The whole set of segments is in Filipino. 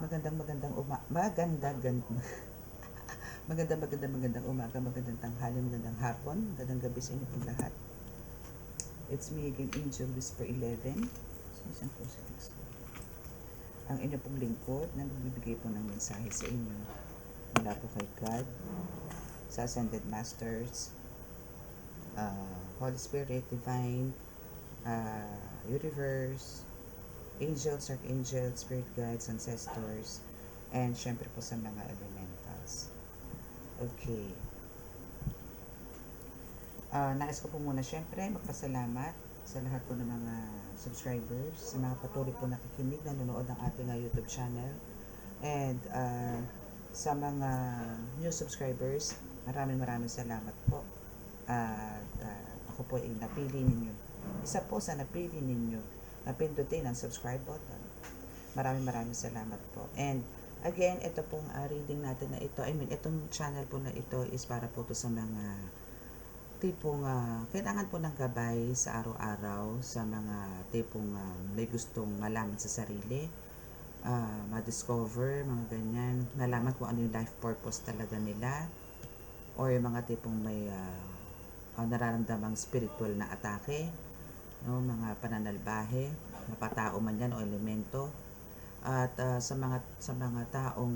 magandang umaga, magandang tanghali, magandang hapon, magandang gabi sa inyo pong lahat. It's me again, Angel Whisper 11. Isang po sa next po. Ang inyo pong lingkod na nagbibigay po ng mensahe sa inyo mula po kay God, sa Ascended Masters, Holy Spirit, Divine, Universe, Angels, Archangels, Spirit Guides, Ancestors, and syempre po sa mga elementals. Okay. Nais ko po muna syempre magpasalamat sa lahat po ng mga subscribers, sa mga patuloy po nakikinig, nanonood ng ating YouTube channel, and sa mga new subscribers, maraming salamat po. At ako po ay napili ninyo. Isa po sa napili ninyo na pindutin ang subscribe button. Maraming salamat po. And again, ito pong reading natin na ito, itong channel po na ito is para po to sa mga tipong kailangan po ng gabay sa araw-araw, sa mga tipong may gustong malaman sa sarili, ma-discover, mga ganyan, nalaman kung ano yung life purpose talaga nila, or yung mga tipong may nararamdamang spiritual na atake, no, mga pananalbahe, mapatao man yan o elemento, at sa mga taong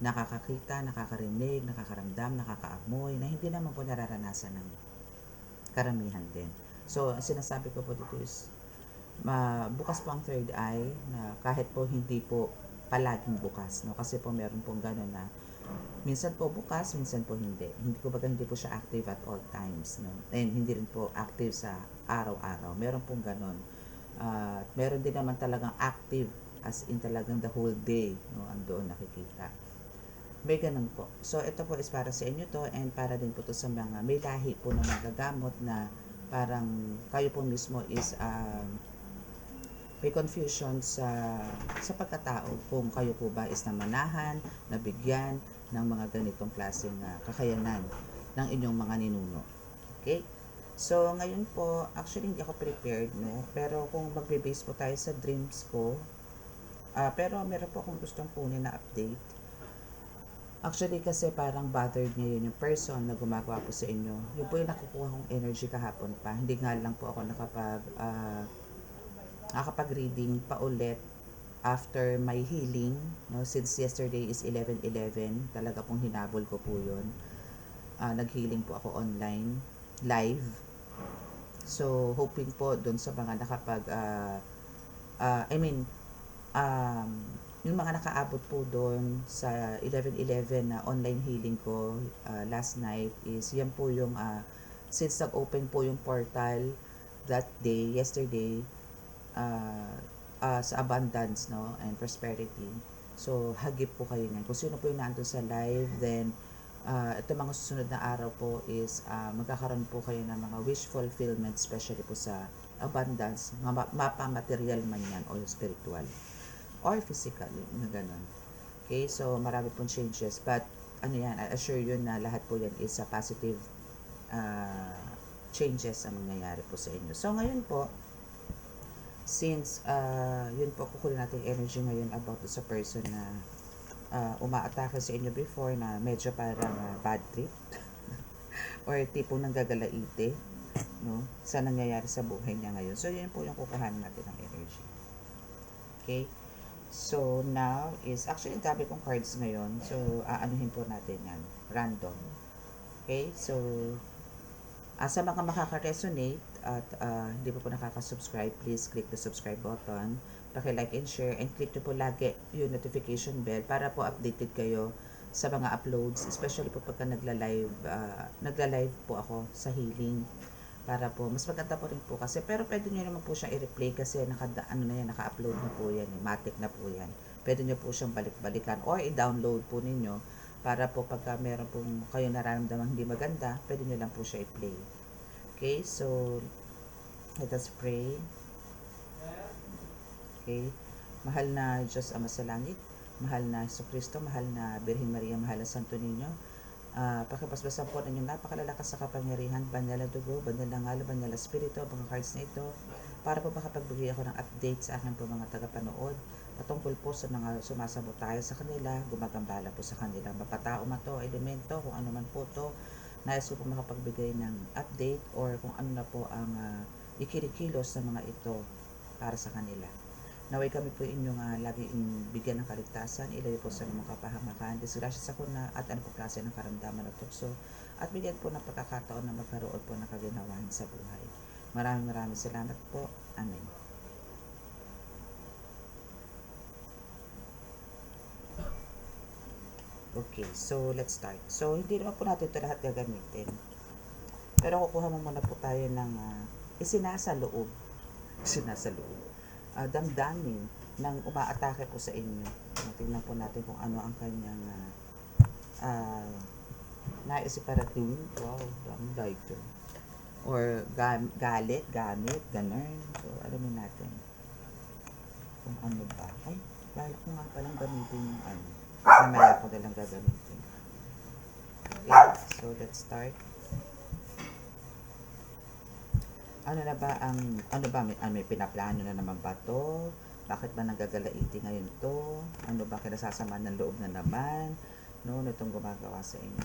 nakakakita, nakakarinig, nakakaramdam, nakakaamoy, na hindi naman po nararanasan ng karamihan din. So, sinasabi ko po dito is, bukas po ang third eye, na kahit po hindi po palaging bukas, no? Kasi po meron pong gano'n na minsan po bukas, minsan po hindi. Hindi po siya active at all times, no? And hindi rin po active sa araw-araw. Meron pong gano'n. Meron din naman talagang active, as in talagang the whole day, no? Andoon nakikita. May ganun po. So, ito po is para sa inyo to, and para din po to sa mga may lahi po na magagamot na parang kayo po mismo is may confusion sa pagkatao, kung kayo po ba is namanahan, nabigyan ng mga ganitong klaseng kakayanan ng inyong mga ninuno. Okay? So, ngayon po, actually hindi ako prepared, no? Pero kung magbe-base po tayo sa dreams ko, pero meron po akong gustong kunin na update. Actually, kasi parang bothered niya yun yung person na gumagawa po sa inyo. Yun po yung nakukuha kong energy kahapon pa. Hindi nga lang po ako nakapag-reading pa ulit after my healing. No? Since yesterday is 11/11, talaga pong hinabol ko po yun. Nag-healing po ako online, live. So, hoping po dun sa mga yung mga nakaabot po doon sa 11/11 na online healing ko last night is yan po yung since nag-open po yung portal that day, yesterday, sa abundance, no, and prosperity. So, hagip po kayo niyan. Kung sino po yung nandun sa live, then ito mga susunod na araw po is magkakaroon po kayo ng mga wish fulfillment, especially po sa abundance, mapa-material man yan o spiritual or physical, na ganun. Okay, so marami pong changes, but ano yan, I assure you na lahat po yan is a positive changes ang mangyayari po sa inyo. So ngayon po, since yun po, kukunin natin energy ngayon about sa person na umaatake sa inyo before, na medyo parang bad trip or tipong nanggagalaite, no, sa nangyayari sa buhay niya ngayon. So yun po yung kukuhanin natin ng energy. Okay, so now is actually dami kong cards ngayon, so aanuhin po natin yan random. Okay, so sa mga makaka-resonate at hindi pa po nakaka-subscribe, please click the subscribe button, paki-like and share, and click nyo po lagi yung notification bell para po updated kayo sa mga uploads, especially po pagka nagla-live po ako sa healing, para po mas maganda po rin po kasi. Pero pwede nyo naman po siyang i-replay kasi naka-upload na po yan, matic na po yan. Pwede nyo po siyang balik-balikan or i-download po ninyo para po pagka meron pong kayo nararamdaman hindi maganda, pwede nyo lang po siya i-play. Okay, so let us pray. Okay, mahal na Diyos Ama sa Langit, mahal na Jesucristo, mahal na Birhen Maria, mahal na Santo Niño, pakipasbasan po ng inyong napakalalakas sa kapangyarihan, banal na dugo, banal na ngalo, banal na spirito, mga cards na ito, para po makapagbigay ako ng update sa akin po mga tagapanood patungkol po sa mga sumasabot tayo sa kanila, gumagambala po sa kanila, mapatao man to, elemento, kung ano man po to, nais ko po makapagbigay ng update or kung ano na po ang ikinikilos ng mga ito para sa kanila. Naway kami po inyong lagi bigyan ng kaligtasan, ilayo po sa mga kapahamakan, disgrasya sa kuna at ano po klase ng karamdaman at tukso, at bigyan po ng pagkakataon na magkaroon po ng kaginawahan sa buhay. Maraming salamat po. Amen. Okay, so let's start. So, hindi naman po natin ito lahat gagamitin. Pero kukuha mo muna po tayo ng isinasaloob. Damdamin ng umaatake po sa inyo. Tingnan po natin kung ano ang kanyang nais iparating. Wow, ang dito. Or galit, gamit, ganun. So, alamin natin kung ano ba. Ay, balak ko nga palang gamitin yung ano. Mamaya ko nalang gagamitin. Okay, so let's start. Ano ba, may pinaplano na naman ba to? Bakit ba nanggagalaiti ngayon to? Ano ba kinasasama ng loob na naman? No, itong gumagawa sa inyo.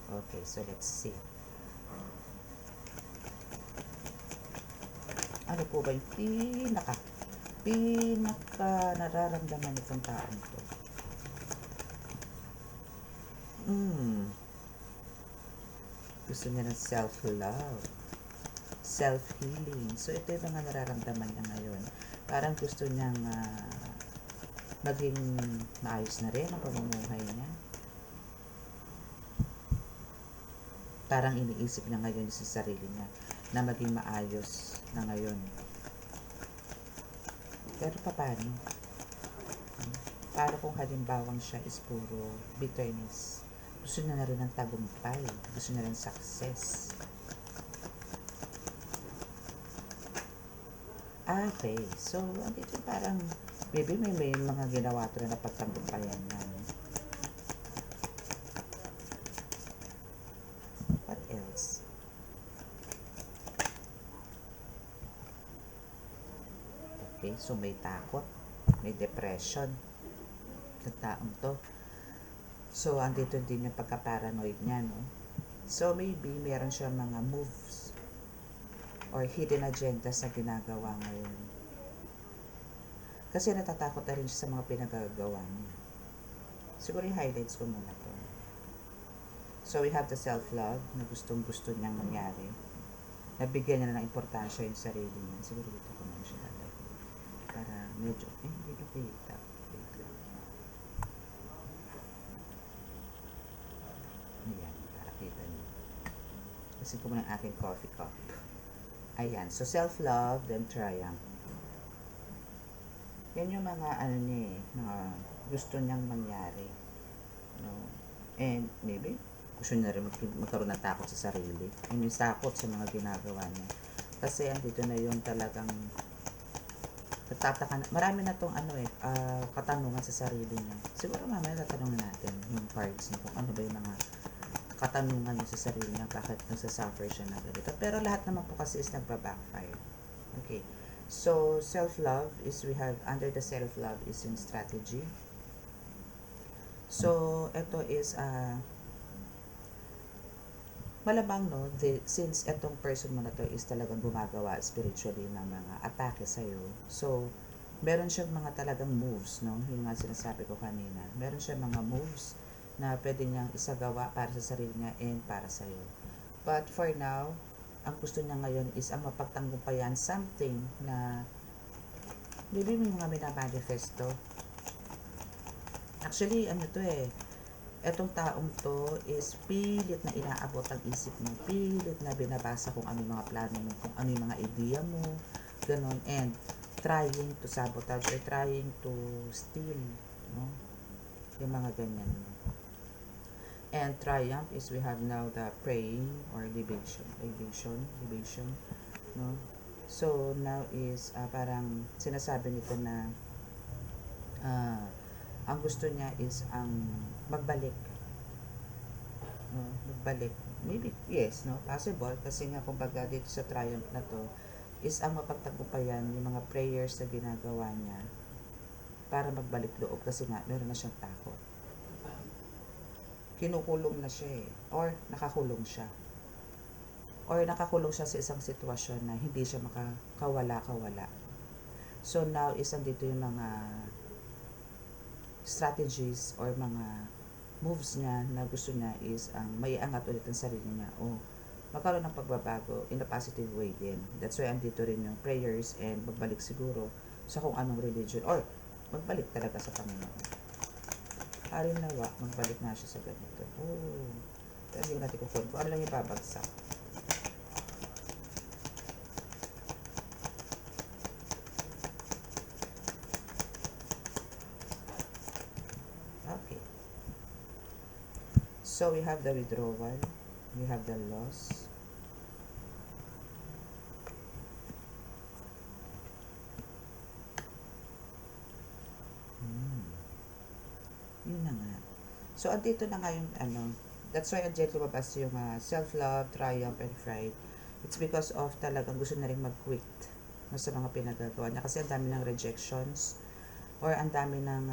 Okay, so let's see. Ano po ba yung pinaka nararamdaman nitong taong to? Gusto niya ng self-love, self-healing. So, ito yung mga nararamdaman niya ngayon. Parang gusto niyang maging maayos na rin ang pamumuhay niya. Parang iniisip niya ngayon sa sarili niya na maging maayos na ngayon. Pero paano? Para kung halimbawang siya is puro bitterness. Gusto niya na rin ng tagumpay. Gusto niya rin success. Okay. So, andito parang maybe may mga ginawa ito na pagtagumpayan niya. What else? Okay. So, may takot. May depression. Sa taong to. So, andito din yung pagka-paranoid niya, no? So, maybe meron siya mga moves or hidden agenda sa ginagawa ngayon. Kasi natatakot na rin siya sa mga pinagagawa niya. Siguro yung highlights ko muna to. So, we have the self-love na gustong-gusto niyang mangyari. Nabigyan niya na ng importansya yung sarili niya. Siguro dito ko na siya lalagay. Para medyo, hindi na kita. Ayan, para kita niyo. Kasi ko muna ang aking coffee cup. Ayan, so self-love, then triumph. Yan yung mga niya mga gusto niyang mangyari. No? And maybe, gusto niya rin magkaroon ng takot sa sarili. And yung takot sa mga ginagawa niya. Kasi andito na yung talagang nagtataka na, marami na tong katanungan sa sarili niya. Siguro mamaya tatanungin natin yung cards niya kung ano ba yung mga katanungan niya sa sarili niya, bakit nagsasuffer siya na ganito. Pero lahat naman po kasi is nagba-backfire. Okay. So, self-love is we have, under the self-love is yung strategy. So, ito is, malamang, no, since etong person mo na to is talagang gumagawa spiritually ng mga atake sa'yo. So, meron siyang mga talagang moves, no? Yung nga sinasabi ko kanina. Meron siyang mga moves na pwede niyang isagawa para sa sarili niya and para sa'yo. But for now, ang gusto niya ngayon is ang mapagtanggumpayan something na maybe may mga minamanifesto. Actually, etong taong to is pilit na inaabot ang isip mo, pilit na binabasa kung ano yung mga plano mo, kung ano yung mga idea mo, ganun, and trying to sabotage or trying to steal, no? Yung mga ganyan. And triumph is we have now the praying or libation, no? So now is parang sinasabi nito na ang gusto niya is ang magbalik. magbalik. Maybe, yes, no? Possible. Kasi nga, kumbaga, dito sa triumph na to, is ang mapagtagumpayan yung mga prayers na ginagawa niya para magbalik loob kasi nga, meron na siyang takot. Kinukulong na siya eh. Or nakakulong siya. Or nakakulong siya sa isang sitwasyon na hindi siya makakawala-kawala. So now, isang dito yung mga strategies or mga moves niya na gusto niya is ang maiangat ulit ang sarili niya o magkaroon ng pagbabago in a positive way din. That's why andito rin yung prayers and magbalik siguro sa kung anong religion or magbalik talaga sa Panginoon. Nawa, magbalik na siya sa ganito. Oh, pero hindi natin kung ano lang yung babagsak. Okay. So we have the withdrawal, we have the loss, yun na nga. So andito na nga yung that's why andyan lumabas yung self-love, triumph, and pride. It's because of talagang gusto na rin mag-quit sa mga pinagagawa niya kasi ang dami ng rejections or ang dami ng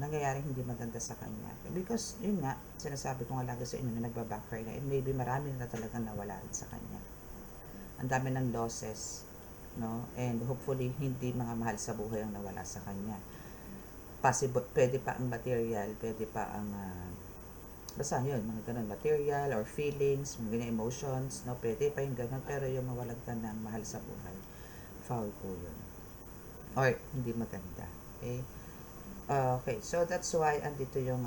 nangyayaring hindi maganda sa kanya. Because, yun nga, sinasabi ko nga lagi sa inyo na nagbabackfire na, and maybe marami na talagang nawala sa kanya. Ang dami ng losses, no? And hopefully, hindi mga mahal sa buhay ang nawala sa kanya. Possible, pwede pa ang material, pwede pa ang, basta yun, mga ganun, material or feelings, mga ganyan emotions, no? Pwede pa yung ganun, pero yung mawalag ka ng mahal sa buhay, foul po yun. Or, hindi maganda. Okay? Okay, so that's why andito yung,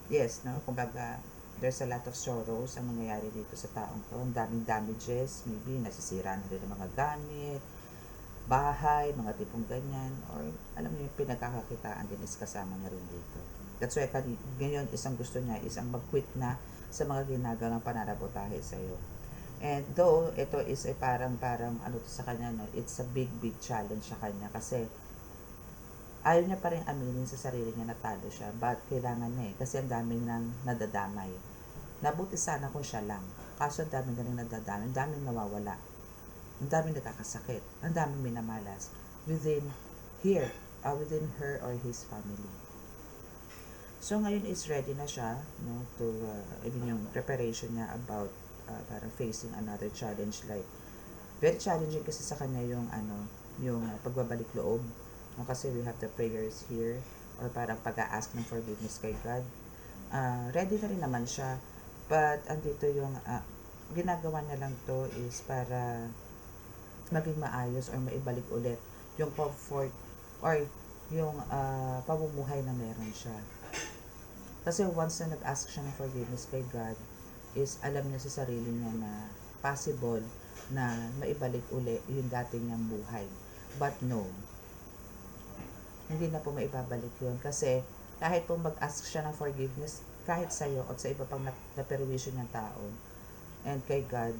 yes, no? Kumbaga, there's a lot of sorrows ang mangyayari dito sa taong to. Ang daming damages, maybe nasisira na rin ang mga gamit, bahay, mga tipong ganyan, or alam mo yung pinagkakakitaan din is kasama na rin dito. That's why ngayon isang gusto niya is ang mag-quit na sa mga ginagawang pananabotahe sa iyo. And though ito is parang ano to sa kanya, no, it's a big challenge sa kanya kasi ayaw niya pa rin aminin sa sarili niya na talo siya, but kailangan niya kasi ang daming nang nadadamay. Nabuti sana kung siya lang, kaso ang daming na rin nadadamay, ang daming nawawala, ang daming nakakasakit, ang daming minamalas within within her or his family. So ngayon is ready na siya, no, to yung preparation niya about parang facing another challenge, like very challenging kasi sa kanya yung yung pagbabalik loob, no, kasi we have the prayers here or parang pag-a-ask ng forgiveness kay God. Ready na rin naman siya, but andito yung ginagawa niya lang to is para maging maayos or maibalik ulit yung comfort or yung pamumuhay na meron siya. Kasi once na nag-ask siya ng forgiveness kay God, is alam niya sa sarili niya na possible na maibalik uli yung dating niyang buhay. But no, hindi na po maibabalik yun. Kasi kahit po mag-ask siya ng forgiveness, kahit sa'yo at sa iba pang naperwisyo niyang tao, and kay God,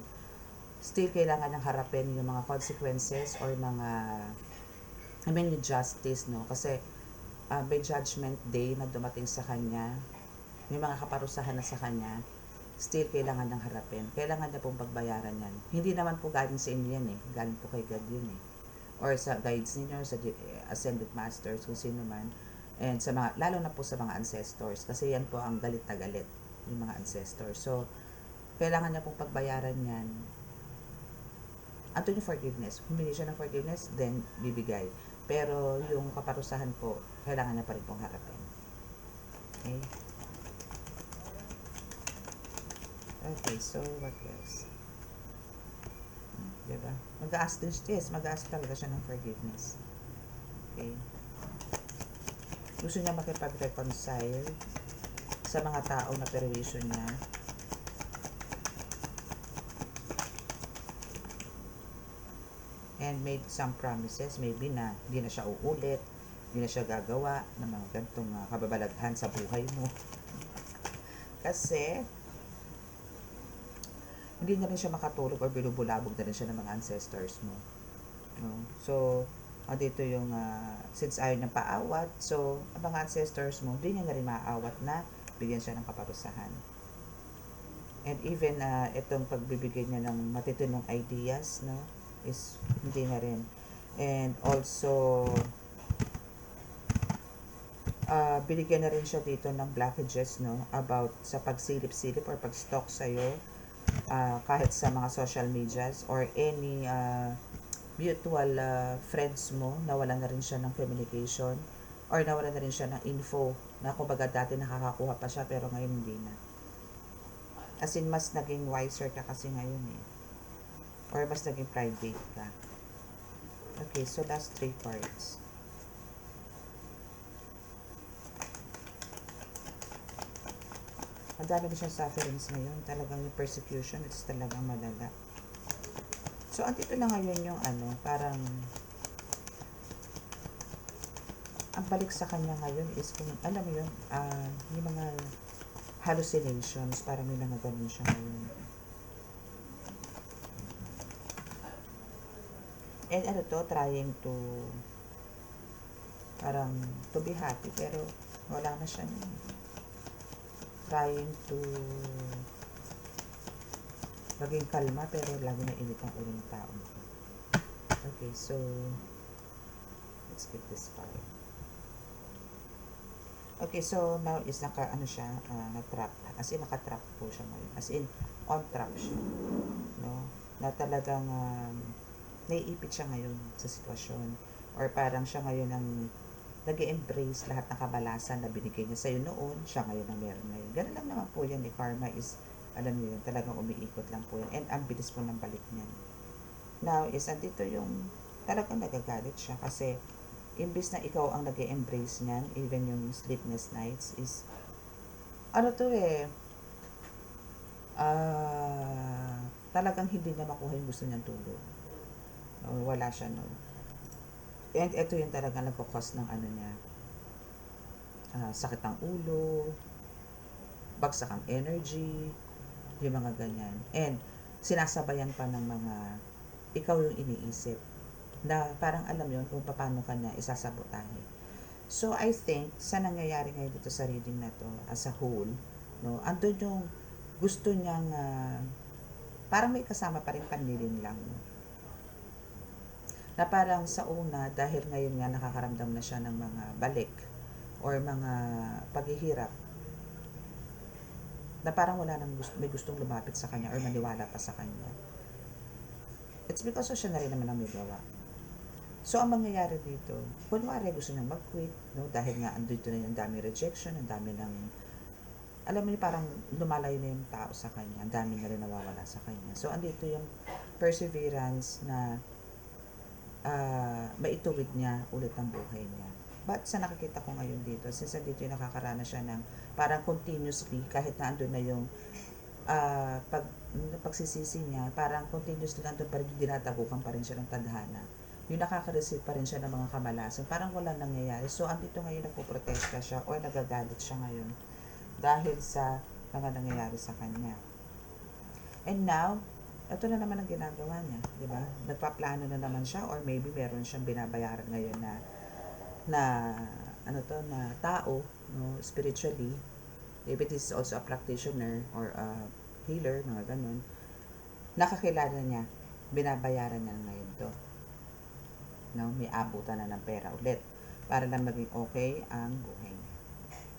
still kailangan nang harapin yung mga consequences or mga, yung justice, no? Kasi may judgment day na dumating sa kanya, may mga kaparusahan na sa kanya, still kailangan nang harapin. Kailangan niya pong pagbayaran yan. Hindi naman po galing sa inyo yan eh. Galing po kay God yun eh. Or sa guides ninyo, sa ascended masters, kung sino man. And sa mga, lalo na po sa mga ancestors. Kasi yan po ang galit na galit, yung mga ancestors. So, kailangan niya pong pagbayaran yan. Anto yung forgiveness. Humingi siya ng forgiveness, then bibigay. Pero yung kaparusahan po, kailangan niya pa rin pong harapin. Okay? Okay, so what else? Diba? Mag-ask din siya, mag-ask talaga siya ng forgiveness. Okay? Gusto niya makipag-reconcile sa mga tao na perwisyo niya. And made some promises, maybe na hindi na siya uulit, hindi na siya gagawa ng mga gantong kababalaghan sa buhay mo. Kasi hindi na rin siya makatulog or binubulabog na rin siya ng mga ancestors mo. No? So, dito yung, since ayaw niyang paawat, so, ang mga ancestors mo, hindi niya na rin maaawat na bigyan siya ng kaparusahan. And even itong pagbibigay niya ng matitinong ideas, no, is hindi na rin. And also, binigyan na rin siya dito ng blockages, no, about sa pagsilip-silip or pag-stalk sa'yo, kahit sa mga social medias or any mutual friends mo, nawalan na rin siya ng communication or nawalan na rin siya ng info na kumbaga dati nakakakuha pa siya pero ngayon hindi na. As in, mas naging wiser ka kasi ngayon eh. Or mas naging private ka. Okay, so last 3 cards. Ang dami na siyang sufferings ngayon. Talagang yung persecution, it's talagang malala. So, andito na ngayon yung parang ang balik sa kanya ngayon is kung, alam mo yun, yung mga hallucinations, parang may mga ganun siya ngayon. And trying to, parang, to be happy, pero wala na siya nun. Trying to maging kalma, pero lagi na init ang ulo ng tao. Okay, so, let's get this part. Okay, so now is na-trap. As in, naka-trap po siya ngayon. As in, on-trap siya. No? Na talagang naiipit siya ngayon sa sitwasyon. Or parang siya ngayon ang nag-embrace lahat ng kabalasan na binigay niya sa'yo noon, siya ngayon ang meron ngayon. Ganun lang naman po yan. Karma is, alam niyo yun, talagang umiikot lang po yan. And ang bilis po ng balik niyan. Now is, andito yung talagang nagagalit siya kasi imbis na ikaw ang nag-embrace niyan, even yung sleepless nights is, talagang hindi niya makuha yung gusto niyang tulog. Wala siya noon. And ito yung talaga nagkakos ng niya, sakit ng ulo, bagsak ang energy, yung mga ganyan. And sinasabayan pa ng mga, ikaw yung iniisip, na parang alam yun kung paano ka na isasabotahe. So, I think, sa nangyayari ngayon dito sa reading na to, as a whole, no, andun yung gusto niyang, parang may kasama pa rin panlilin lang, no? Na parang sa una, dahil ngayon nga nakakaramdam na siya ng mga balik or mga paghihirap, na parang wala nang may gustong lumapit sa kanya or maniwala pa sa kanya. It's because siya na rin naman ang may gawa. So, ang mangyayari dito, kunwari gusto niyang mag-quit, no? Dahil nga andito na yung daming rejection, ang dami ng, alam mo yung parang lumalayo na yung tao sa kanya, ang dami na rin nawawala sa kanya. So, andito yung perseverance na maituwid niya ulit ang buhay niya. But sa nakikita ko ngayon dito, since andito yung nakakaranas siya ng parang continuously, kahit na andun na yung pagsisisi niya, parang continuously nandun pa rin yung dinatagukan pa rin siya ng tadhana. Yung nakaka-receive pa rin siya ng mga kamalasan, parang walang nangyayari. So, andito ngayon nagpo-protesta siya or nagagalit siya ngayon dahil sa mga nangyayari sa kanya. And now, ito na naman ang ginagawa niya, di ba? Nagpaplano na naman siya or maybe meron siyang binabayaran ngayon na tao, no, spiritually. If it is also a practitioner or a healer, mga ganun, nakakilala niya, binabayaran niya ngayon to. No, may abutan na ng pera ulit para lang maging okay ang buhay niya.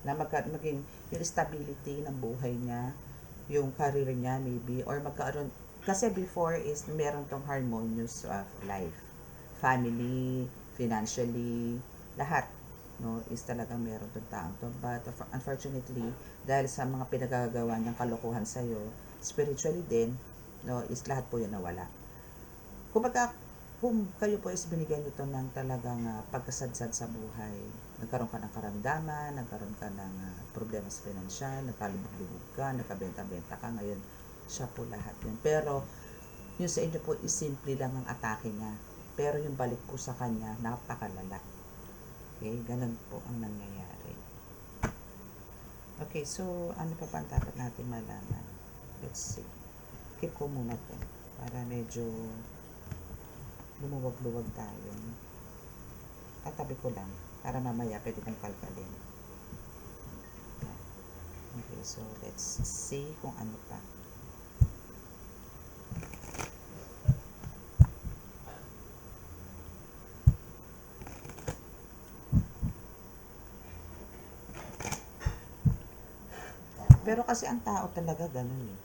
Na maging yung stability ng buhay niya, yung career niya maybe, or magkaroon, kasi before is meron tong harmonious life, family, financially, lahat, no, is talagang meron tong taong to. But unfortunately, dahil sa mga pinagagawa niyang kalokohan sa'yo, spiritually din, no, is lahat po yun nawala. Kumbaga, kung kayo po is binigyan nito ng talagang pagkasadsad sa buhay, nagkaroon ka ng karamdaman, nagkaroon ka ng problema sa pinansyal, nagkalubog-lubog ka, nagkabenta-benta ka, ngayon siya po lahat yun. Pero yung sa inyo po is simple lang ang atake niya, pero yung balik po sa kanya napakalala. Okay, ganun po ang nangyayari. Okay, so ano pa ang dapat natin malaman? Let's see. Keep ko muna po para medyo lumuwag-luwag tayo. Tatabi ko lang para mamaya pwede kong kalkalin. Okay, so let's see kung ano pa. Pero kasi ang tao talaga ganun eh.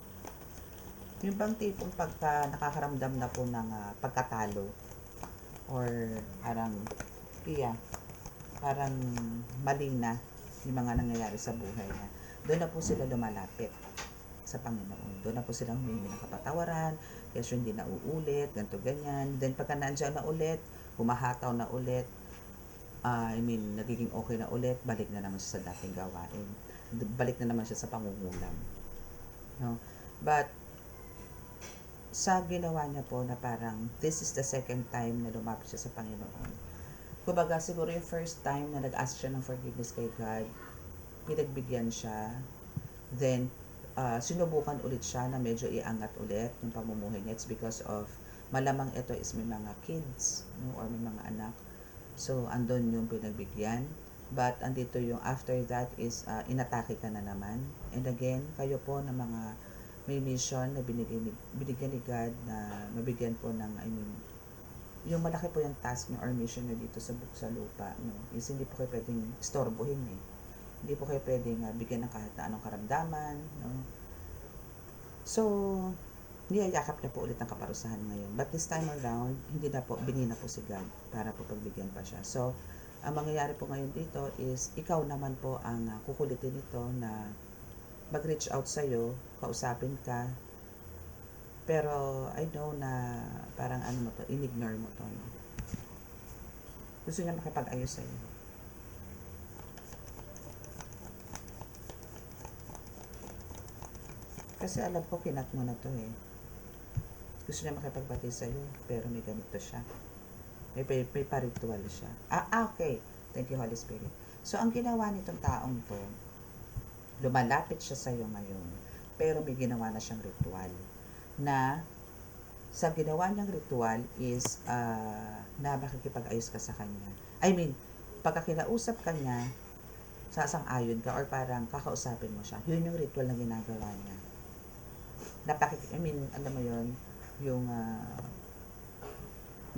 Yung bang tipong pagka nakakaramdam na po ng pagkatalo or parang parang mali na yung mga nangyayari sa buhay na doon na po sila lumalapit sa Panginoon. Doon na po sila humingi ng kapatawaran, kasi hindi na uulit, ganito ganyan. Then pagka nandiyan na ulit, humahataw na ulit, nagiging okay na ulit, balik na naman siya sa dating gawain. Balik na naman siya sa pangungulam. No? But, sa ginawa niya po na parang, this is the second time na lumapit siya sa Panginoon. Kumbaga, siguro yung first time na nag-ask siya ng forgiveness kay God, pinagbigyan siya, then, sinubukan ulit siya na medyo iangat ulit yung pamumuhay niya. It's because of, malamang ito is may mga kids, no, or may mga anak. So, andun yung pinagbigyan. But, andito yung after that is, inatake ka na naman. And again, kayo po na mga may mission na binigyan ni God na mabigyan po ng, yung malaki po yung task niyo or mission niyo dito sa lupa, no, is hindi po kayo pwedeng istorbohin eh. Hindi po kayo pwedeng bigyan ng kahit na anong karamdaman, no. So, niyayakap niya po ulit ang kaparusahan ngayon. But this time around, hindi na po, bingi na po si God para po pagbigyan pa siya. So, ang mangyayari po ngayon dito is, ikaw naman po ang kukulitin nito na mag-reach out sa'yo, kausapin ka, pero I know na parang ano mo to, in-ignore mo to. No? Gusto niya makipag-ayos sa'yo. Kasi alam ko, kinat mo na to eh. Gusto niya makipagbati sa'yo, pero may ganito siya. May paritual siya. Okay. Thank you, Holy Spirit. So, ang ginawa nitong taong to, lumalapit siya sa'yo ngayon, pero may ginawa na siyang ritual. Na, sa ginawa niyang ritual is, na makikipag-ayos ka sa kanya. Pagka kinausap ka niya, sasang-ayon ka, or parang kakausapin mo siya. Yun yung ritual na ginagawa niya. Alam mo yun, yung,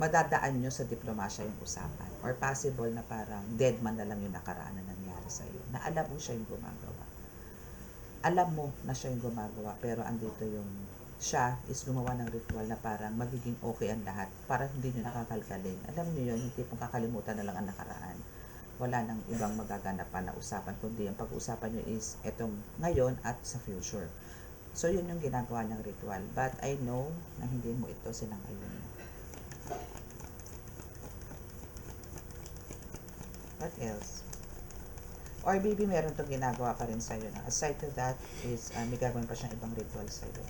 madadaan nyo sa diplomasya yung usapan. Or possible na parang dead man na lang yung nakaraan na nangyari sa'yo. Na alam mo siya yung gumagawa. Alam mo na siya yung gumagawa, pero andito yung siya is gumawa ng ritual na parang magiging okay ang lahat. Para hindi nyo nakakalkalin. Alam nyo yun, yung tipong kakalimutan na lang ang nakaraan. Wala nang ibang magaganap pa na usapan, kundi ang pag-uusapan nyo is etong ngayon at sa future. So, yun yung ginagawa ng ritual. But I know na hindi mo ito sinang-ayon. What else? Or maybe meron itong ginagawa pa rin sa'yo na aside to that is may gagawin pa siyang ibang ritual sa'yo.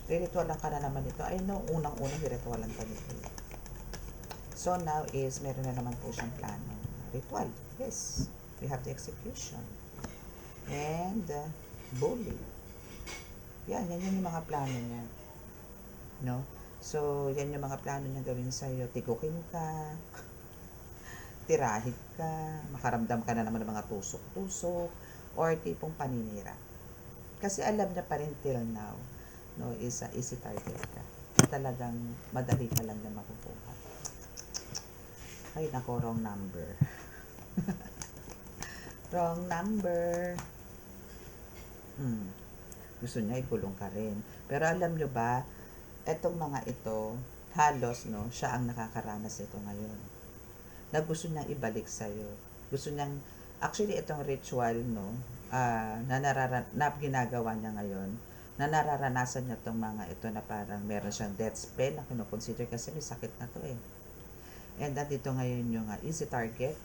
Ritualan ka na naman ito. I know, unang-unang ritualan ka nito. So now is meron na naman po siyang plano. Ritual. Yes. We have the execution. And bully. Yan yung mga plano niya. No? So, yan yung mga plano niya gawin sa'yo. Tikukin ka, tirahit ka, makaramdam ka na naman ng mga tusok-tusok, or tipong paninira. Kasi alam niya pa rin till now, no, is easy target ka. Talagang madali ka lang na makukuha. Ay, nako, wrong number. Wrong number. Gusto niya ikulong ka rin. Pero alam nyo ba, etong mga ito, halos, no, siya ang nakakaranas ito ngayon. Na gusto niyang ibalik sa'yo. Gusto niyang, actually, itong ritual, no, na ginagawa niya ngayon, na nararanasan niya itong mga ito na parang meron siyang death spell na kinukonsider kasi may sakit na to eh. And dito ngayon yung easy target,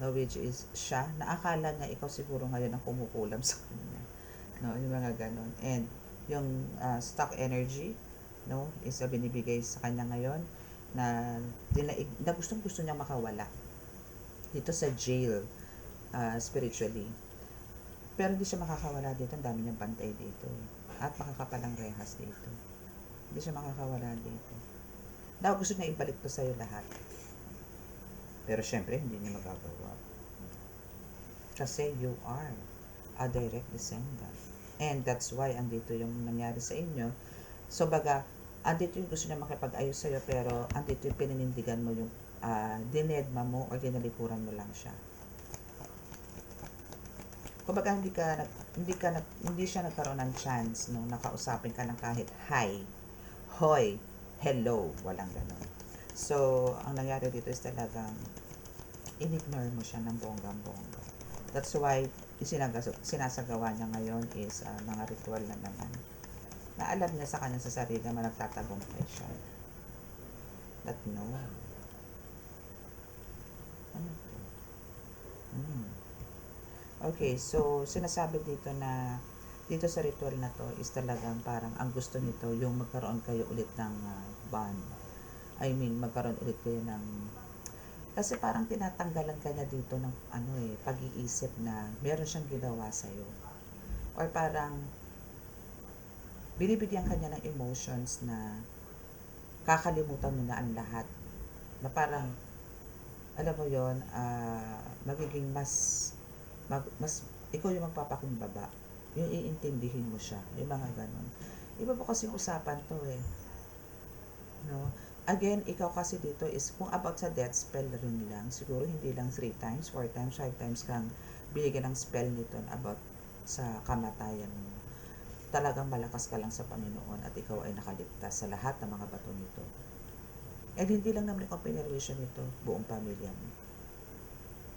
no, which is siya, na akala niya ikaw siguro ngayon ang kumukulam sa kanya. No, yung mga ganon. And yung stock energy, no, is binibigay sa kanya ngayon na gustong-gusto niya makawala dito sa jail spiritually. Pero hindi siya makakawala dito. Ang dami niyang bantay dito. At makakapalang rehas dito. Hindi siya makakawala dito. Now, gusto niya ibalik to sa'yo lahat. Pero syempre, hindi niya magagawa. Kasi you are a direct descendant. And that's why andito yung nangyari sa inyo. So, baga, andito yung gusto niya makipag-ayos sa'yo, pero andito yung pininindigan mo yung dinedma mo or ginalikuran mo lang siya. Kumbaga hindi siya nagkaroon ng chance no nakausapin ka ng kahit hi, hoy, hello, walang ganun. So, ang nangyari dito is talagang in-ignore mo siya ng bonggang-bongga. That's why sinasagawa niya ngayon is mga ritual na naman. Na alam niya sa kanya sa sarili na nagtatagumpay siya. But no. Ano to? Okay, so sinasabi dito na dito sa ritual na to is talagang parang ang gusto nito yung magkaroon kayo ulit ng bond. I mean, magkaroon ulit kayo ng kasi parang tinatanggalan ka niya dito ng pag-iisip na meron siyang ginawa sa'yo. Or parang binibigyan ka niya ng emotions na kakalimutan mo na ang lahat. Na parang, alam mo yon magiging mas ikaw yung magpapakumbaba. Yung iintindihin mo siya. Yung mga ganon. Iba po kasi usapan to eh. No? Again, ikaw kasi dito is kung about sa death spell rin lang, siguro hindi lang 3 times, 4 times, 5 times kang binigyan ng spell nito about sa kamatayan mo. Talagang malakas ka lang sa Panginoon at ikaw ay nakaligtas sa lahat ng mga bato nito. And hindi lang naman ikaw pinarwisyon nito, buong pamilya mo.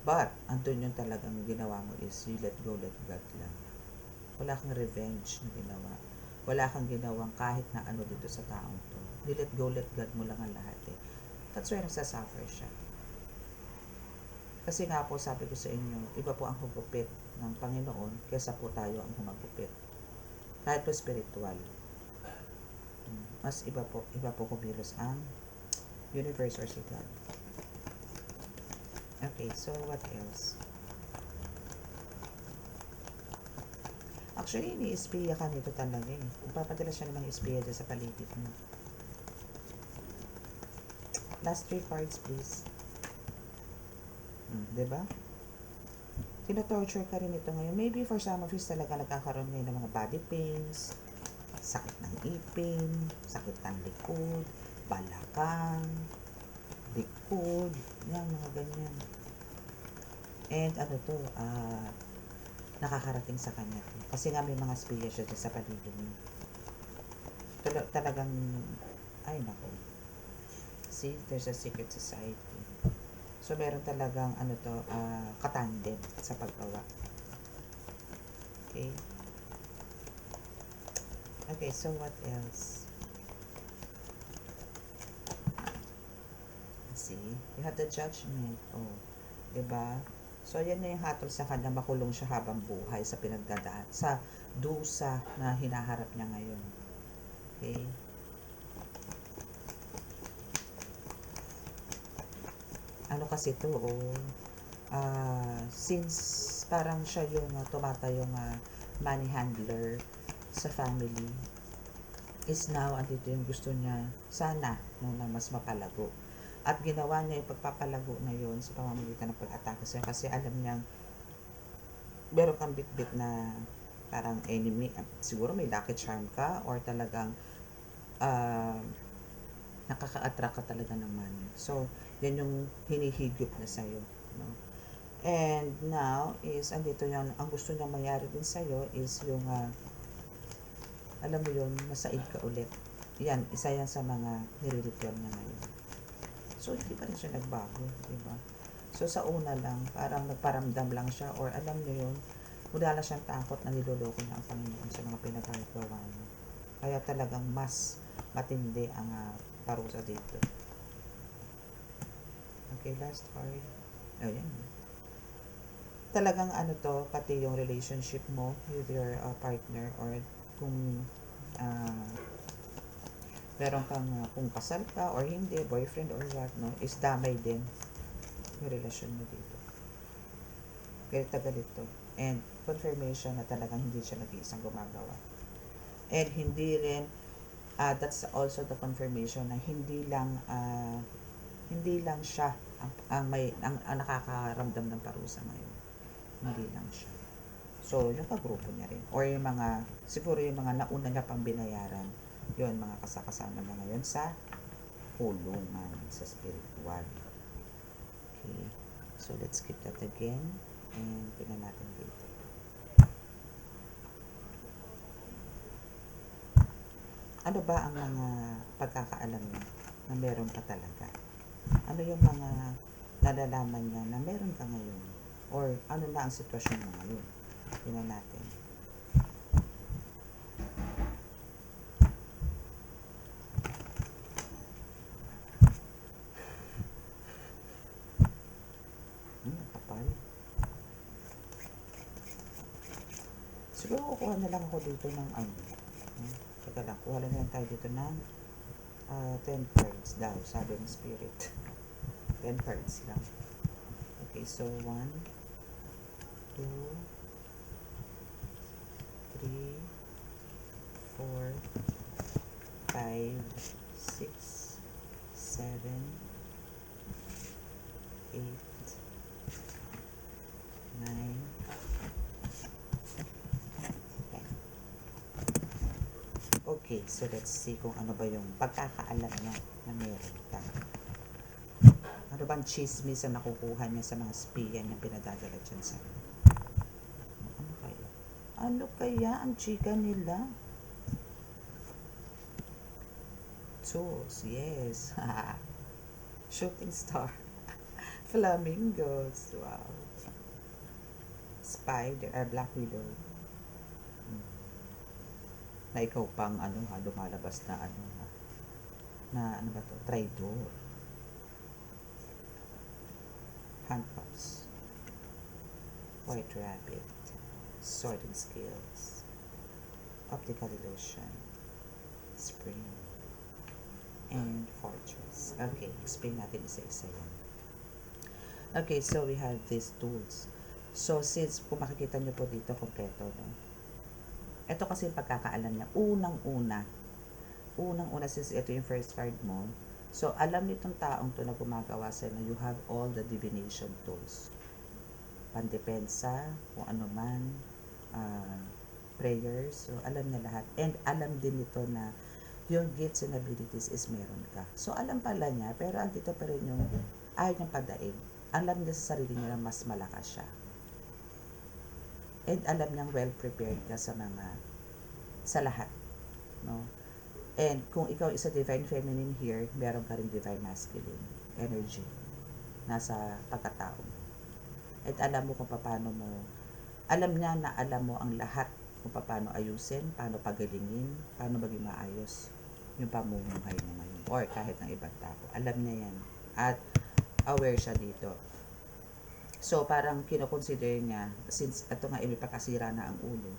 But, andun yung talagang ginawa mo is you let go, let God lang. Wala kang revenge na ginawa. Wala kang ginawang kahit na ano dito sa taong to. Let go, let God mo lang ang lahat eh. That's why nagsasuffer siya. Kasi nga po, sabi ko sa inyo, iba po ang hugupit ng Panginoon kaysa po tayo ang humagupit. Kahit po spiritual. Mas iba po kumilos ang universe or si God. Okay, so what else? Actually, ini-espiya ka nito talaga eh. Papadala siya namang espiya dyan sa paligid mo. Last 3 cards, please. Diba? Tino-torture ka rin ito ngayon. Maybe for some of you talaga nagkakaroon ngayon ng mga body pains, sakit ng ipin, sakit ng likod, balakang, likod, yan, mga ganyan. And ano to, nakakarating sa kanya. Kasi nga may mga spiya siya sa paligid mo. Talagang, ay nako. See, there's a secret society. So, meron talagang, katandem sa paggawa. Okay. Okay, so what else? See, you have the judgment. Oh, diba? So, yan na yung hatol sa kanya, makulong siya habang buhay sa pinagdadaan, sa dusa na hinaharap niya ngayon. Okay? Ano kasi to, since parang siya yung tumatayong money handler sa family, is now, andito yung gusto niya, sana, na mas mapalago. At ginawa niya yung pagpapalago na yun sa pamamagitan ng pag-atake sa'yo kasi alam niyang meron kang bit-bit na parang enemy. Siguro may lucky charm ka or talagang nakaka-attract ka talaga ng money. So, yan yung hinihigop na sa'yo. No? And now, is, andito yung, ang gusto niya mangyari din sa'yo is yung, alam mo yun, masaid ka ulit. Yan, isa yan sa mga nire-ritual niya ngayon. So, hindi pa rin siya nagbago, diba? So, sa una lang, parang nagparamdam lang siya or alam niyo yun, wala na siyang takot na niloloko niya ang Panginoon sa mga pinagagawa niya. Kaya talagang mas matindi ang parusa dito. Okay, last card. Oh, yan. Talagang pati yung relationship mo with your partner or kung meron kang kung kasal ka or hindi, boyfriend or what, no, is damay din yung relasyon mo dito. Kaya tagal ito. And confirmation na talagang hindi siya nag-iisang gumagawa. And hindi rin, that's also the confirmation na hindi lang siya ang nakakaramdam ng parusa ngayon. Hindi lang siya. So, yung kagrupo niya rin. Or yung mga, siguro yung mga nauna niya pang binayaran, yun, mga kasakasama na ngayon sa kulungan, sa spiritual. Okay. So, let's keep that again. And tingnan natin dito. Ano ba ang mga pagkakaalam niya na meron ka talaga? Ano yung mga nalalaman niya na meron ka ngayon? Or ano na ang sitwasyon mo ngayon? Tingnan natin. Kapal. Siguro kukuha na lang ako dito ng ano. Teka lang, kuha na lang tayo dito ng 10 cards daw, sabi ng spirit. 10 cards lang. Okay, so 1, 2, 3, 4, 5, 6, 7, 8, 9, 10. Okay, so let's see kung ano ba yung pagkakaalam niya na meron ka. Ano bang chismis na nakukuha niya sa mga spiya niya pinadadala dyan sa ano kaya? Ano kaya ang chika nila? Tools, yes. Shooting star. Flamingos. Wow. Spider, Black Widow. Na ikaw pang ano ha, lumalabas na ano ha. Na ano ba to? Traitor. Handcuffs. White rabbit. Sorting skills. Optical illusion. Spring. And fortress. Okay, explain natin isa-isa yan. Okay, so we have these tools. So, since kung makikita nyo po dito, kompleto, no? Ito kasi yung pagkakaalam niya. Unang-una, since ito yung first card mo, so, alam nitong taong to na gumagawa sa'yo na you have all the divination tools. Pandepensa, kung ano man, prayers, so, alam niya lahat. And alam din nito na yung gifts and abilities is meron ka. So, alam pala niya, pero andito pa rin yung ayaw niyang padaig. Alam niya sa sarili niya na mas malakas siya. And alam niyang well prepared ka sa lahat. No? And kung ikaw is a divine feminine here, meron ka rin divine masculine energy nasa pagkatao. At alam mo kung paano mo, alam niya na alam mo ang lahat kung paano ayusin, paano pagalingin, paano maging maayos yung pamumuhay mo ngayon or kahit ng ibang tao. Alam niya yan. At aware siya dito. So, parang kinoconsider niya, since ito nga ipakasira na ang ulo,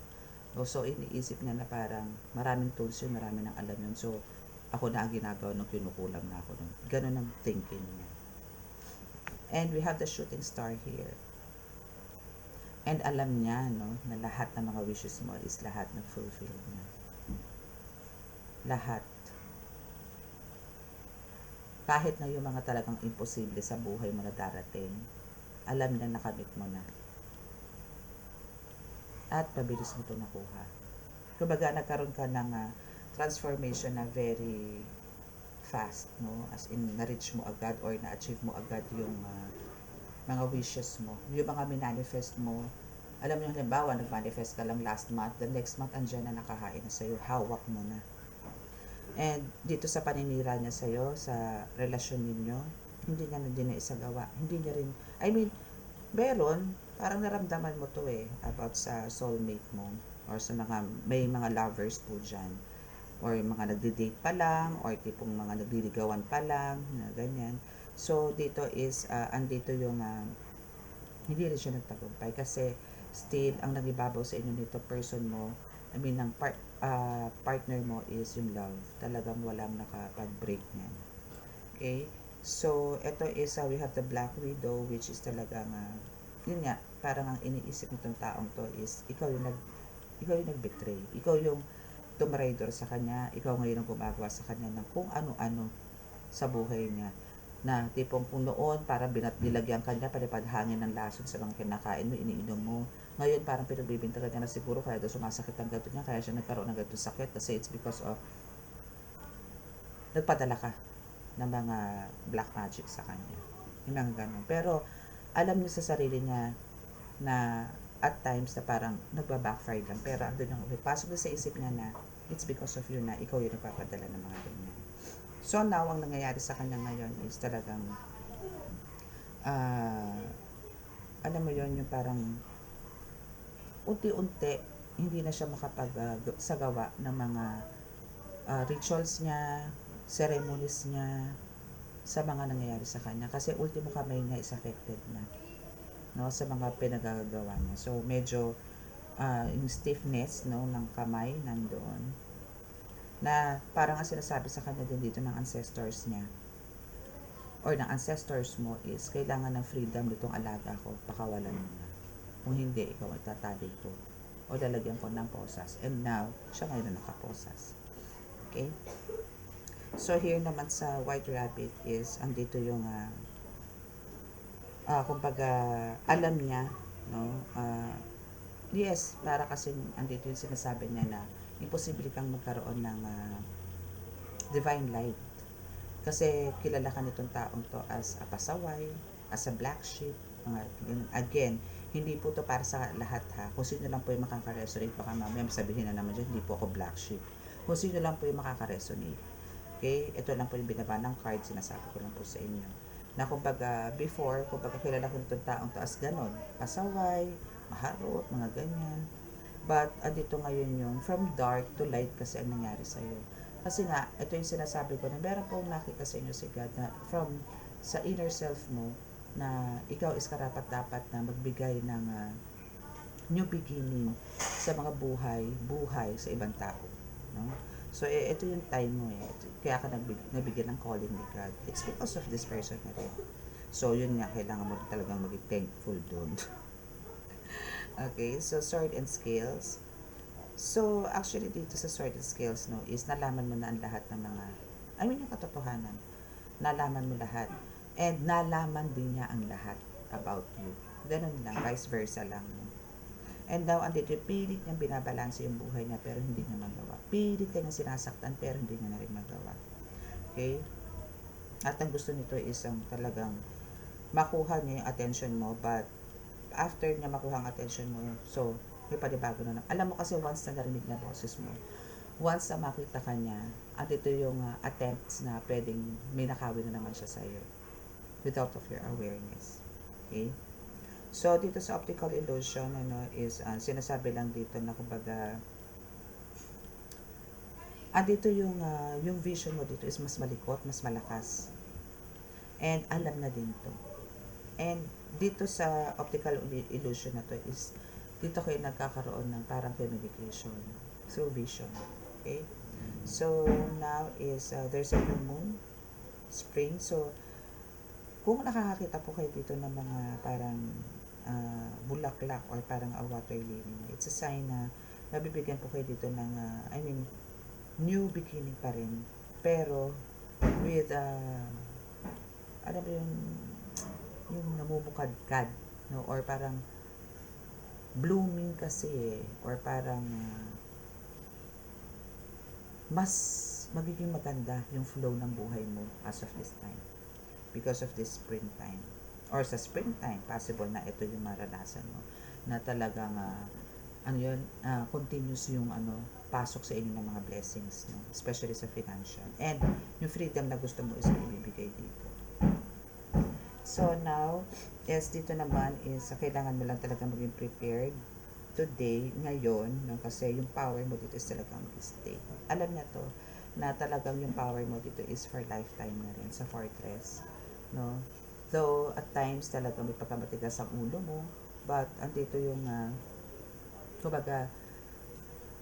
so iniisip niya na parang maraming tools yun, marami nang alam yun. So, ako na ang ginagawa nung kinukulang na ako nun. Ganun ang thinking niya. And we have the shooting star here. And alam niya, no, na lahat ng mga wishes mo is lahat na fulfill niya. Lahat. Kahit na yung mga talagang imposible sa buhay mo na darating, alam niya nakamit mo na. At mabilis mo ito nakuha. Kumbaga, nagkaroon ka ng transformation na very fast, no? As in, na-reach mo agad or na-achieve mo agad yung mga wishes mo. Yung mga minanifest mo, alam mo yung halimbawa, nag-manifest ka lang last month, the next month, andyan na nakahain na sa'yo, hawak mo na. And dito sa paninira niya sa'yo, sa relasyon ninyo, hindi niya na din na isagawa. Hindi niya rin, meron, parang naramdaman mo to about sa soulmate mo, or sa may mga lovers po dyan, or mga nagde-date pa lang, or tipong mga nagliligawan pa lang, na ganyan. So, dito is, andito yung, hindi rin siya nagtagumpay, kasi still, ang nagibabaw sa inyo nito, person mo, ng partner mo is yung love. Talagang walang nakapag-break niyan. Okay? So, ito is, we have the Black Widow, which is talagang, yun nga, parang ang iniisip nitong taong to is, ikaw yung nag-betray. Ikaw yung tumraidor sa kanya. Ikaw ngayon ang gumagawa sa kanya ng kung ano-ano sa buhay niya. Na tipong kung noon, parang nilagyan kanya, palipadhangin ng lason sa mga kinakain mo, iniinom mo. Ngayon, parang pinagbibintagan niya na siguro, kaya daw sumasakit ang gato niya, kaya siya nagkaroon ng gato sakit. Kasi it's because of, nagpadala ka ng mga black magic sa kanya. Yung mga ganun. Pero, alam niya sa sarili niya na at times na parang nagba-backfire lang. Pero andun yung pasok na sa isip niya na it's because of you na ikaw yung nagpapadala ng mga ganyan. So now, ang nangyayari sa kanya ngayon is talagang, alam mo yon, yung parang unti-unti, hindi na siya sagawa ng mga rituals niya, ceremonies niya, sa mga nangyayari sa kanya. Kasi ultimo kamay niya is affected na, no, sa mga pinagagawa niya. So, medyo yung stiffness, no, ng kamay nandoon, na parang ang sinasabi sa kanya din dito ng ancestors niya or ng ancestors mo is kailangan ng freedom nitong alaga ko, pakawalan mo na. Kung hindi, ikaw ay tatali ko o lalagyan ko ng posas. And now, siya ngayon na nakaposas. Okay? So, here naman sa white rabbit is, andito yung kumbaga, alam niya, no, yes, para kasi andito yung sinasabi niya na imposible kang magkaroon ng divine light. Kasi kilala ka nitong taong to as a pasaway, as a black sheep. Again, hindi po to para sa lahat ha. Kung sino lang po yung makaka-resonate, baka mamaya sabihin na naman dyan, hindi po ako black sheep. Kung sino lang po yung makaka-resonate. Okay? Ito lang po yung binaba ng card, sinasabi ko lang po sa inyo. Na kumbaga, before, kumbaga kilala ko nitong taong to as ganon. Pasaway, maharot, mga ganyan. But, andito ngayon yung from dark to light kasi ang nangyari sa'yo. Kasi nga, ito yung sinasabi ko na meron pong nakita sa inyo si God na from sa inner self mo na ikaw is karapat-dapat na magbigay ng new beginning sa mga buhay sa ibang tao. No? So, ito yung time mo eh. Kaya ka nabigyan ng calling ni God. It's because of this person na rin. So, yun nga, kailangan mo talagang maging thankful doon. Okay, so sword and scales. So, actually dito sa sword and scales, no, is nalaman mo na ang lahat ng mga, yung katotohanan. Nalaman mo lahat. And nalaman din niya ang lahat about you. Ganun lang, vice versa lang. And now, andito yung pilit niyang binabalanse yung buhay niya pero hindi niya magawa. Pilit kanyang sinasaktan pero hindi niya na rin magawa. Okay? At ang gusto nito is ang talagang makuha niya yung attention mo, but after niya makuha ang attention mo, so, may panibago na. Alam mo kasi once na narinig na boses mo, once na makita ka niya, andito yung attempts na pwedeng may nakawin na naman siya sa'yo without of your awareness. Okay? So, dito sa optical illusion, is sinasabi lang dito na kumbaga, andito yung vision mo dito is mas malikot, mas malakas. And alam na din to. And dito sa optical illusion na to is dito kayo nagkakaroon ng parang communication through vision. Okay? So, now is there's a new moon, spring. So, kung nakakakita po kayo dito ng mga parang bulaklak or parang a water lily, it's a sign na nabibigyan po kayo dito ng, new beginning pa rin. Pero, with, alam mo yung namumukadkad, no? Or parang blooming kasi or parang mas magiging maganda yung flow ng buhay mo as of this time because of this springtime or sa springtime possible na ito yung maranasan mo na talagang continuous yung pasok sa inyo ng mga blessings, no? Especially sa financial and yung freedom na gusto mo is ibibigay dito. So now, yes, dito naman is kailangan mo lang talaga maging prepared today, ngayon, no? Kasi yung power mo dito is talagang mag-stay. Alam niya to, na talagang yung power mo dito is for lifetime na rin sa fortress, no? Though, at times talaga may pagkamatigas ang ulo mo, but andito yung, kumbaga,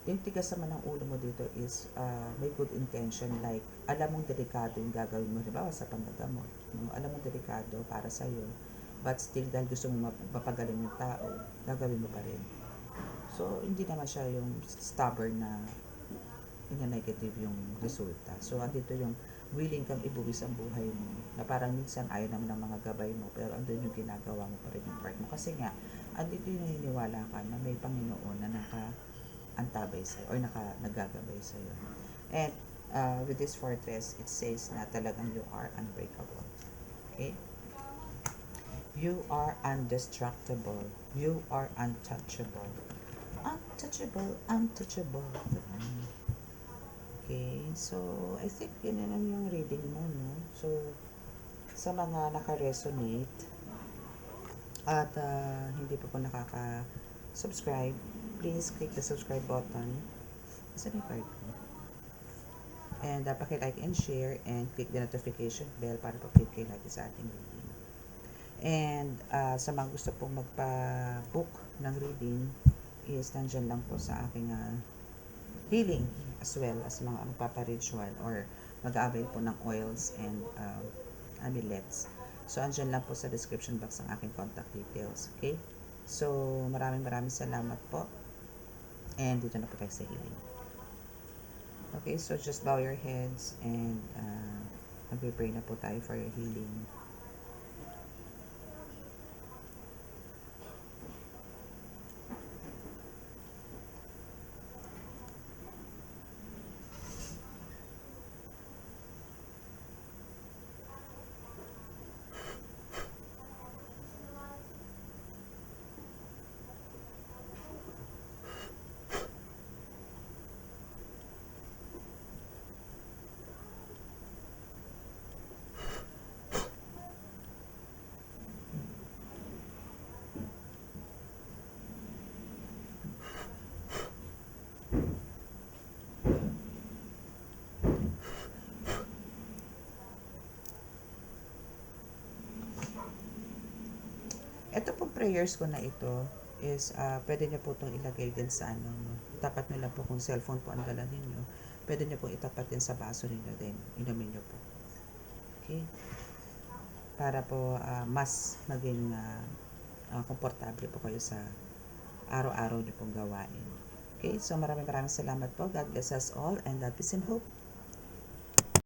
yung tigas naman ng ulo mo dito is may good intention, like alam mong delikado yung gagawin mo, halimbawa sa panggagamot, no? Alam mong delikado para sa'yo, but still dahil gusto mo mapagaling yung tao, gagawin mo pa rin. So, hindi naman siya yung stubborn na negative yung resulta. So, andito yung willing kang ibuwis ang buhay mo, na parang minsan ayaw naman ng mga gabay mo, pero andun yung ginagawa mo pa rin yung part mo. Kasi nga, andito yung naniniwala ka na may Panginoon na antabay sa'yo or nagagabay sa'yo. And with this fortress, it says na talagang you are unbreakable. Okay? You are indestructible. You are untouchable. Untouchable, untouchable. Okay, so I think yun na lang yung reading mo, no? So, sa mga naka-resonate at hindi pa po nakaka-subscribe, please click the subscribe button. Isa na yung card ko. And paki-like and share and click the notification bell para pa-update kayo lagi sa ating reading. And sa mga gusto pong magpa-book ng reading is nandyan lang po sa aking healing as well as mga magpapa-ritual or mag-avail po ng oils and amulets. So, andyan lang po sa description box ang aking contact details. Okay? So, maraming salamat po. And dito na po tayo sa healing. Okay, so just bow your heads and mag-pray na po tayo for your healing. Ito po prayers ko na ito is pwede nyo po itong ilagay din sa ano, tapat nyo lang po kung cellphone po ang dala ninyo. Pwede nyo po itapat din sa baso ninyo din. Inumin nyo po. Okay? Para po mas maging komportable po kayo sa araw-araw nyo pong gawain. Okay? So maraming salamat po. God bless us all and peace and hope.